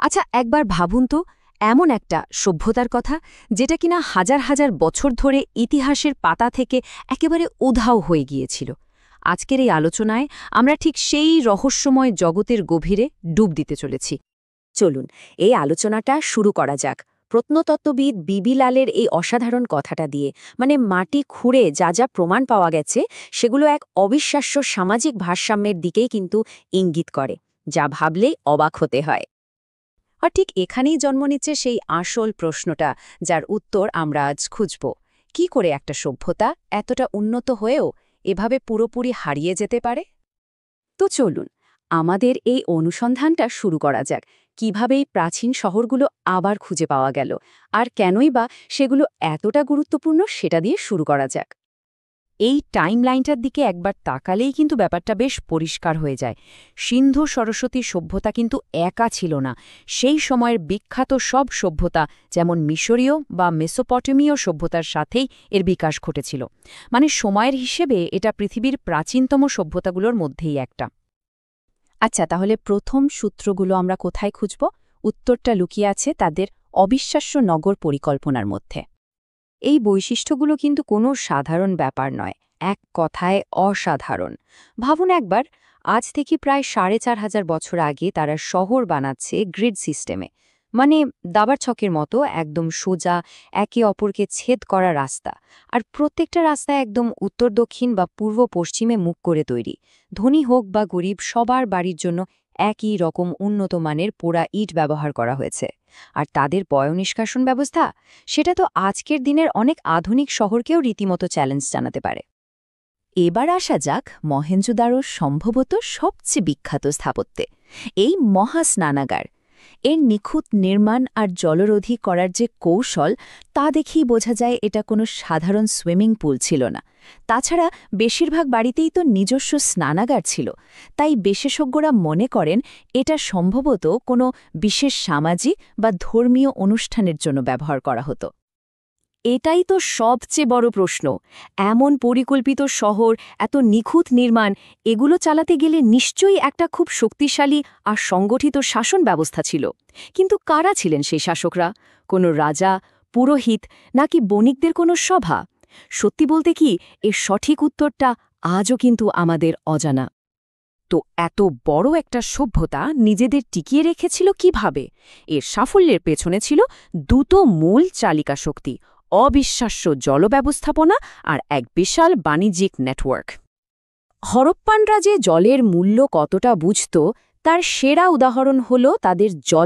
আচ্ছা, একবার ভাবুন তো, এমন একটা সভ্যতার কথা যেটা কিনা হাজার হাজার বছর ধরে ইতিহাসের পাতা থেকে একেবারে উধাও হয়ে গিয়েছিল। আজকের এই আলোচনায় আমরা ঠিক সেই রহস্যময় জগতের গভীরে ডুব দিতে চলেছি। চলুন এই আলোচনাটা শুরু করা যাক প্রত্নতত্ত্ববিদ বিবি লালের এই অসাধারণ কথাটা দিয়ে। মাটি খুঁড়ে যা যা প্রমাণ পাওয়া গেছে সেগুলো এক অবিশ্বাস্য সামাজিক ভারসাম্যের দিকেই কিন্তু ইঙ্গিত করে, যা ভাবলেই অবাক হতে হয়। আর ঠিক এখানেই জন্ম নিচ্ছে সেই আসল প্রশ্নটা, যার উত্তর আমরা আজ খুঁজব। কি করে একটা সভ্যতা এতটা উন্নত হয়েও এভাবে পুরোপুরি হারিয়ে যেতে পারে? তো চলুন আমাদের এই অনুসন্ধানটা শুরু করা যাক। কিভাবে এই প্রাচীন শহরগুলো আবার খুঁজে পাওয়া গেল, আর কেনই বা সেগুলো এতটা গুরুত্বপূর্ণ সেটা দিয়ে শুরু করা যাক। এই টাইমলাইনটার দিকে একবার তাকালেই কিন্তু ব্যাপারটা বেশ পরিষ্কার হয়ে যায়। সিন্ধু সরস্বতী সভ্যতা কিন্তু একা ছিল না। সেই সময়ের বিখ্যাত সব সভ্যতা, যেমন মিশরীয় বা মেসোপটেমীয় সভ্যতার সাথেই এর বিকাশ ঘটেছিল। সময়ের হিসেবে এটা পৃথিবীর প্রাচীনতম সভ্যতাগুলোর মধ্যেই একটা। আচ্ছা, তাহলে প্রথম সূত্রগুলো আমরা কোথায় খুঁজব? উত্তরটা লুকিয়ে আছে তাদের অবিশ্বাস্য নগর পরিকল্পনার মধ্যে। এই বৈশিষ্ট্যগুলো কিন্তু কোনো সাধারণ ব্যাপার নয়, এক কথায় অসাধারণ। ভাবুন একবার, আজ থেকে প্রায় ৪,৫০০ বছর আগে তারা শহর বানাচ্ছে গ্রিড সিস্টেমে, দাবার ছকের মতো একদম সোজা, একে অপরকে ছেদ করা রাস্তা। আর প্রত্যেকটা রাস্তা একদম উত্তর দক্ষিণ বা পূর্ব পশ্চিমে মুখ করে তৈরি। ধনী হোক বা গরিব, সবার বাড়ির জন্য একই রকম উন্নত মানের পোড়া ইট ব্যবহার করা হয়েছে। আর তাদের পয়ঃনিষ্কাশন ব্যবস্থা, সেটা তো আজকের দিনের অনেক আধুনিক শহরকেও রীতিমতো চ্যালেঞ্জ জানাতে পারে। এবার আসা যাক মহেঞ্জোদারোর সম্ভবত সবচেয়ে বিখ্যাত স্থাপত্যে, এই মহাস্নানাগার। এর নিখুঁত নির্মাণ আর জলরোধী করার যে কৌশল, তা দেখেই বোঝা যায় এটা কোনো সাধারণ সুইমিং পুল ছিল না। তাছাড়া বেশিরভাগ বাড়িতেই তো নিজস্ব স্নানাগার ছিল, তাই বিশেষজ্ঞরা মনে করেন এটা সম্ভবত কোনো বিশেষ সামাজিক বা ধর্মীয় অনুষ্ঠানের জন্য ব্যবহার করা হতো। এটাই তো সবচেয়ে বড় প্রশ্ন। এমন পরিকল্পিত শহর, এত নিখুঁত নির্মাণ, এগুলো চালাতে গেলে নিশ্চয়ই একটা খুব শক্তিশালী আর সংগঠিত শাসন ব্যবস্থা ছিল। কিন্তু কারা ছিলেন সেই শাসকরা? কোনো রাজা, পুরোহিত, নাকি বণিকদের কোনো সভা? সত্যি বলতে কি, এর সঠিক উত্তরটা আজও কিন্তু আমাদের অজানা। তো এত বড় একটা সভ্যতা নিজেদের টিকিয়ে রেখেছিল কিভাবে? এর সাফল্যের পেছনে ছিল দুটো মূল চালিকা শক্তি: অবিশ্বাস্য জলব্যবস্থাপনা আর এক বিশাল বাণিজ্যিক নেটওয়ার্ক। হরপ্পানরা যে জলের মূল্য কতটা বুঝত, তার সেরা উদাহরণ হল তাদের জল